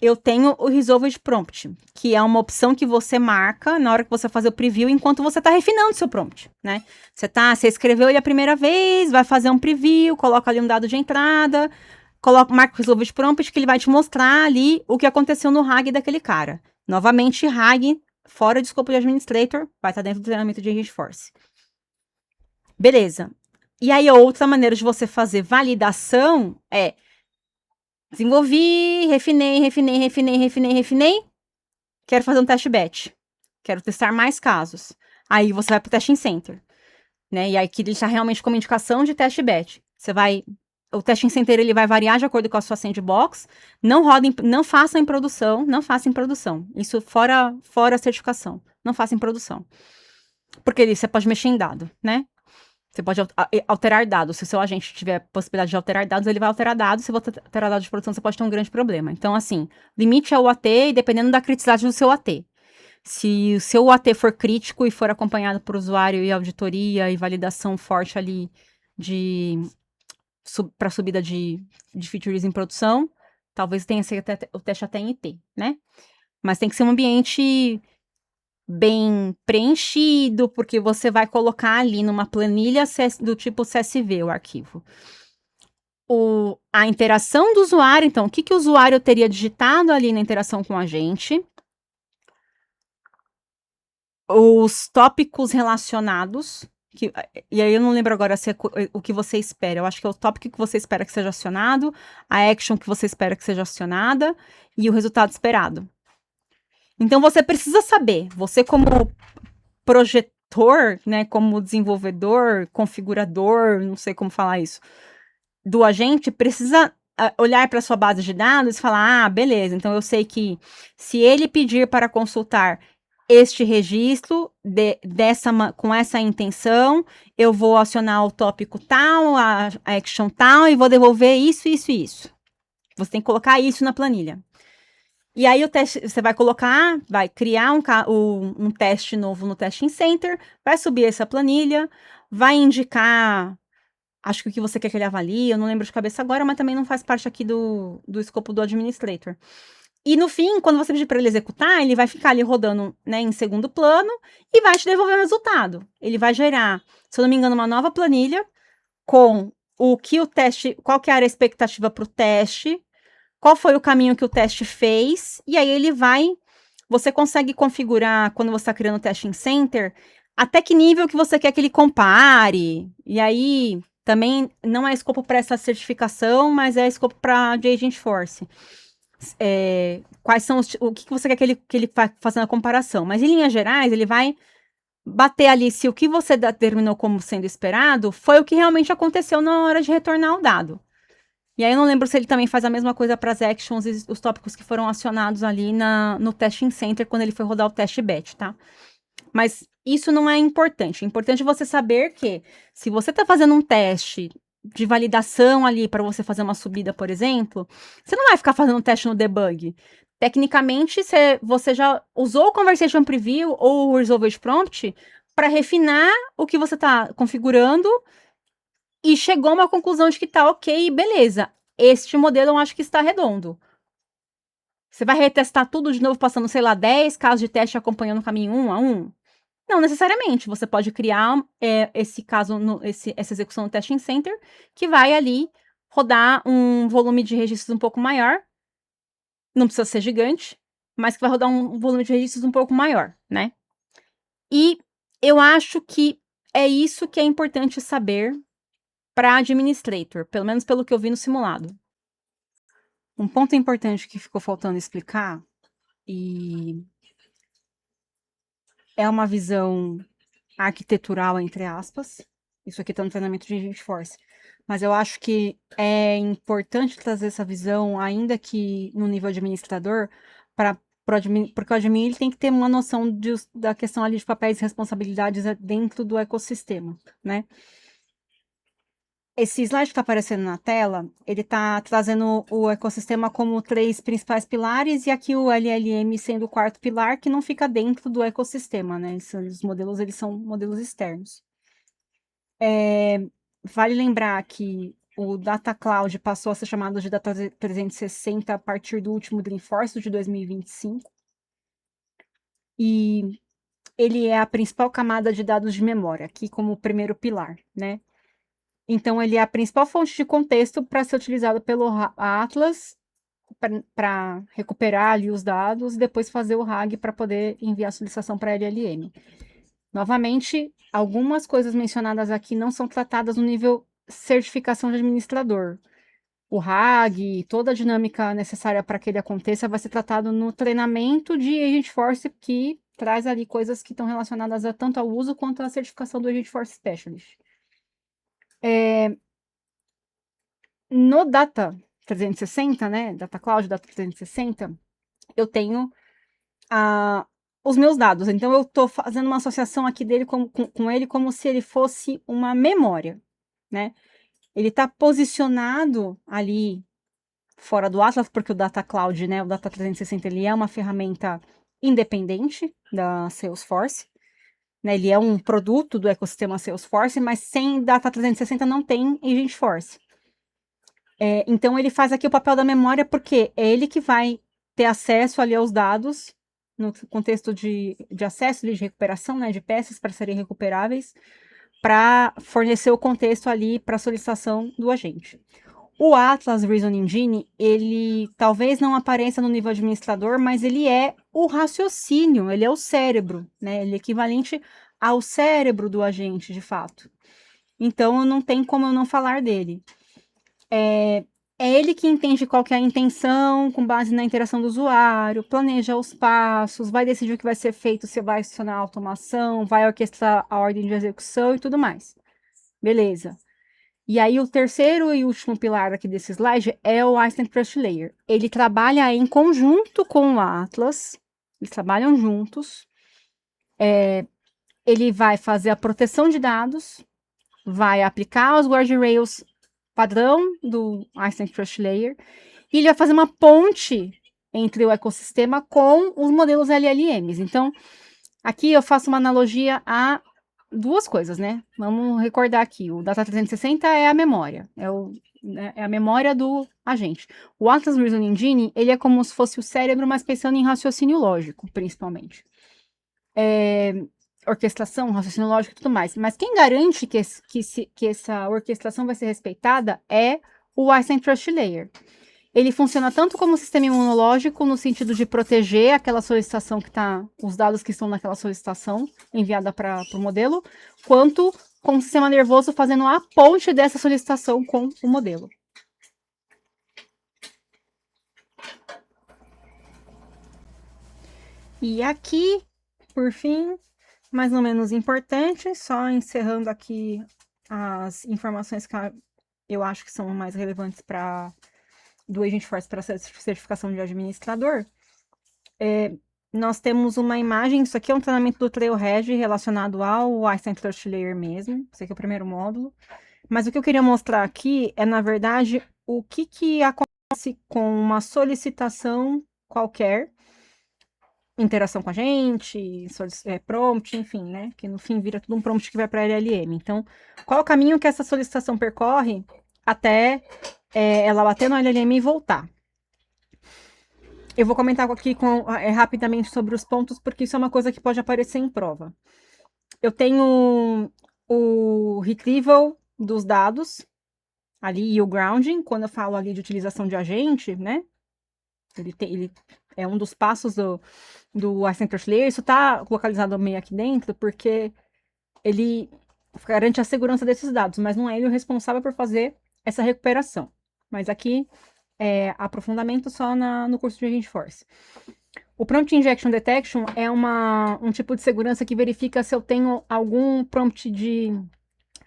Eu tenho o Resolved Prompt, que é uma opção que você marca na hora que você fazer o preview, enquanto você está refinando seu prompt, né? Você escreveu ele a primeira vez, vai fazer um preview, coloca ali um dado de entrada, marca o Resolved Prompt, que ele vai te mostrar ali o que aconteceu no RAG daquele cara. Novamente, RAG, fora de escopo de administrator, vai estar dentro do treinamento de Agent Force. Beleza. E aí, outra maneira de você fazer validação é desenvolvi, refinei. Quero fazer um teste batch. Quero testar mais casos. Aí você vai para o Testing Center, né? E aí que ele está realmente com uma indicação de teste batch. O Testing Center ele vai variar de acordo com a sua sandbox. Não faça em produção. Isso fora a certificação. Não faça em produção. Porque você pode mexer em dado, né? Você pode alterar dados. Se o seu agente tiver possibilidade de alterar dados, ele vai alterar dados. Se você alterar dados de produção, você pode ter um grande problema. Então, assim, limite é o AT e dependendo da criticidade do seu AT. Se o seu AT for crítico e for acompanhado por usuário e auditoria e validação forte ali para subida de features em produção, talvez tenha sido o teste até em IP, né? Mas tem que ser um ambiente bem preenchido, porque você vai colocar ali numa planilha do tipo CSV, o arquivo. A interação do usuário, então, o que o usuário teria digitado ali na interação com a gente, os tópicos relacionados, e aí eu não lembro agora se é o que você espera, eu acho que é o tópico que você espera que seja acionado, a action que você espera que seja acionada e o resultado esperado. Então você precisa saber, você como projetor, né, como desenvolvedor, configurador, não sei como falar isso, do agente, precisa olhar para sua base de dados e falar, beleza, então eu sei que se ele pedir para consultar este registro com essa intenção, eu vou acionar o tópico tal, a action tal, e vou devolver isso, isso e isso. Você tem que colocar isso na planilha. E aí o teste, você vai criar um teste novo no Testing Center, vai subir essa planilha, vai indicar, acho que o que você quer que ele avalie, eu não lembro de cabeça agora, mas também não faz parte aqui do escopo do administrator. E no fim, quando você pedir para ele executar, ele vai ficar ali rodando, né, em segundo plano e vai te devolver o resultado. Ele vai gerar, se eu não me engano, uma nova planilha com qual que era a expectativa para o teste, qual foi o caminho que o teste fez, e aí você consegue configurar, quando você está criando o Testing Center, até que nível que você quer que ele compare, e aí também não é escopo para essa certificação, mas é escopo para de Agent Force. Quais são o que você quer que ele faça na comparação. Mas, em linhas gerais, ele vai bater ali se o que você determinou como sendo esperado foi o que realmente aconteceu na hora de retornar o dado. E aí eu não lembro se ele também faz a mesma coisa para as actions e os tópicos que foram acionados ali no Testing Center quando ele foi rodar o teste batch, tá? Mas isso não é importante. É importante você saber que se você está fazendo um teste de validação ali para você fazer uma subida, por exemplo, você não vai ficar fazendo um teste no debug. Tecnicamente, você já usou o Conversation Preview ou o Resolved Prompt para refinar o que você está configurando e chegou a uma conclusão de que tá ok, beleza. Este modelo eu acho que está redondo. Você vai retestar tudo de novo, passando, sei lá, 10 casos de teste acompanhando o caminho 1 a 1? Não necessariamente. Você pode criar esse caso, essa execução no Testing Center, que vai ali rodar um volume de registros um pouco maior. Não precisa ser gigante, mas que vai rodar um volume de registros um pouco maior, né? E eu acho que é isso que é importante saber para administrator, pelo menos pelo que eu vi no simulado. Um ponto importante que ficou faltando explicar, e é uma visão arquitetural, entre aspas, isso aqui está no treinamento de Agent Force, mas eu acho que é importante trazer essa visão, ainda que no nível administrador, porque o admin ele tem que ter uma noção da questão ali de papéis e responsabilidades dentro do ecossistema, né? Esse slide que está aparecendo na tela, ele está trazendo o ecossistema como 3 principais pilares e aqui o LLM sendo o 4º pilar, que não fica dentro do ecossistema, né? Os modelos, eles são modelos externos. Vale lembrar que o Data Cloud passou a ser chamado de Data 360 a partir do último Dreamforce de 2025. E ele é a principal camada de dados de memória, aqui como o primeiro pilar, né? Então, ele é a principal fonte de contexto para ser utilizado pelo Atlas para recuperar ali os dados e depois fazer o RAG para poder enviar a solicitação para a LLM. Novamente, algumas coisas mencionadas aqui não são tratadas no nível certificação de administrador. O RAG, toda a dinâmica necessária para que ele aconteça vai ser tratado no treinamento de Agentforce, que traz ali coisas que estão relacionadas a tanto ao uso quanto à certificação do Agentforce Specialist. No Data 360, né, Data Cloud, Data 360, eu tenho os meus dados. Então, eu estou fazendo uma associação aqui dele com ele como se ele fosse uma memória, né? Ele está posicionado ali fora do Atlas, porque o Data Cloud, né, o Data 360, ele é uma ferramenta independente da Salesforce, né? Ele é um produto do ecossistema Salesforce, mas sem Data 360 não tem Agentforce. Então, ele faz aqui o papel da memória, porque é ele que vai ter acesso ali aos dados, no contexto de acesso, de recuperação, né, de peças para serem recuperáveis, para fornecer o contexto ali para a solicitação do agente. O Atlas Reason Engine, ele talvez não apareça no nível administrador, mas ele é o raciocínio, ele é o cérebro, né? Ele é equivalente ao cérebro do agente, de fato. Então, não tem como eu não falar dele. É ele que entende qual que é a intenção, com base na interação do usuário, planeja os passos, vai decidir o que vai ser feito, se vai acionar a automação, vai orquestrar a ordem de execução e tudo mais. Beleza. E aí, o terceiro e último pilar aqui desse slide é o Einstein Trust Layer. Ele trabalha em conjunto com o Atlas, eles trabalham juntos. Ele vai fazer a proteção de dados, vai aplicar os guardrails padrão do Einstein Trust Layer, e ele vai fazer uma ponte entre o ecossistema com os modelos LLMs. Então, aqui eu faço uma analogia a duas coisas, né? Vamos recordar aqui, o Data 360 é a memória, é a memória do agente. O Atlas Reason Engine, ele é como se fosse o cérebro, mas pensando em raciocínio lógico, principalmente. Orquestração, raciocínio lógico e tudo mais. Mas quem garante que essa orquestração vai ser respeitada é o Einstein Trust Layer. Ele funciona tanto como sistema imunológico, no sentido de proteger aquela solicitação que está, os dados que estão naquela solicitação enviada para o modelo, quanto como sistema nervoso fazendo a ponte dessa solicitação com o modelo. E aqui, por fim, mais ou menos importante, só encerrando aqui as informações que eu acho que são mais relevantes do Agentforce para certificação de administrador. Nós temos uma imagem, isso aqui é um treinamento do Trailhead relacionado ao Einstein Trust Layer mesmo, esse aqui é o primeiro módulo. Mas o que eu queria mostrar aqui é, na verdade, o que acontece com uma solicitação qualquer, interação com a gente, prompt, enfim, né? Que no fim vira tudo um prompt que vai para a LLM. Então, qual é o caminho que essa solicitação percorre até ela bater no LLM e voltar? Eu vou comentar aqui rapidamente sobre os pontos, porque isso é uma coisa que pode aparecer em prova. Eu tenho o retrieval dos dados ali e o grounding, quando eu falo ali de utilização de agente, né? Ele é um dos passos do Einstein Trust Layer. Isso está localizado meio aqui dentro, porque ele garante a segurança desses dados, mas não é ele o responsável por fazer essa recuperação. Mas aqui aprofundamento só no curso de Agentforce. O Prompt Injection Detection é um tipo de segurança que verifica se eu tenho algum prompt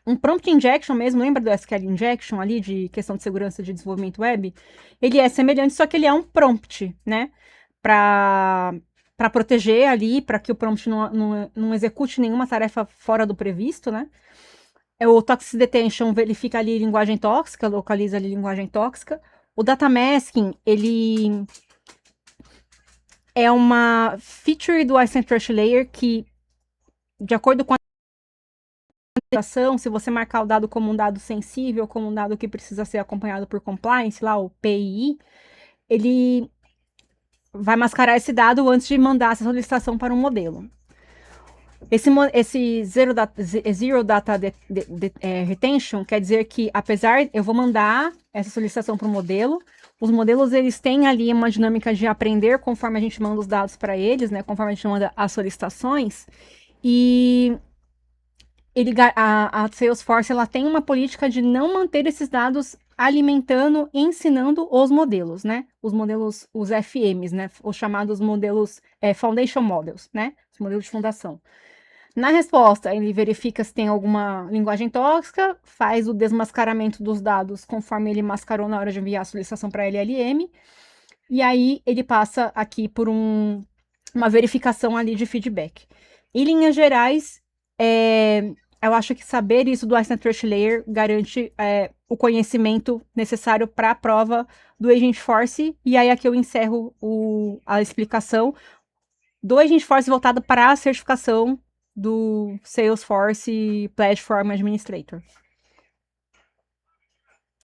um prompt injection mesmo, lembra do SQL injection ali, de questão de segurança de desenvolvimento web? Ele é semelhante, só que ele é um prompt, né? Para proteger ali, para que o prompt não execute nenhuma tarefa fora do previsto, né? O Toxic Detection verifica ali linguagem tóxica, localiza ali linguagem tóxica. O Data Masking, ele é uma feature do Einstein Trust Layer que, de acordo com a se você marcar o dado como um dado sensível, como um dado que precisa ser acompanhado por compliance, lá o PII, ele vai mascarar esse dado antes de mandar essa solicitação para um modelo. Esse Zero Data Retention quer dizer que, apesar, eu vou mandar essa solicitação para o modelo, os modelos, eles têm ali uma dinâmica de aprender conforme a gente manda os dados para eles, né, conforme a gente manda as solicitações, e a Salesforce, ela tem uma política de não manter esses dados alimentando e ensinando os modelos, né? Os modelos, os FMs, né? Os chamados modelos Foundation Models, né? Os modelos de fundação. Na resposta, ele verifica se tem alguma linguagem tóxica, faz o desmascaramento dos dados conforme ele mascarou na hora de enviar a solicitação para a LLM, e aí ele passa aqui por uma verificação ali de feedback. Em linhas gerais, eu acho que saber isso do Asset Trust Layer garante o conhecimento necessário para a prova do Agentforce, e aí aqui eu encerro a explicação do Agentforce voltado para a certificação do Salesforce Platform Administrator.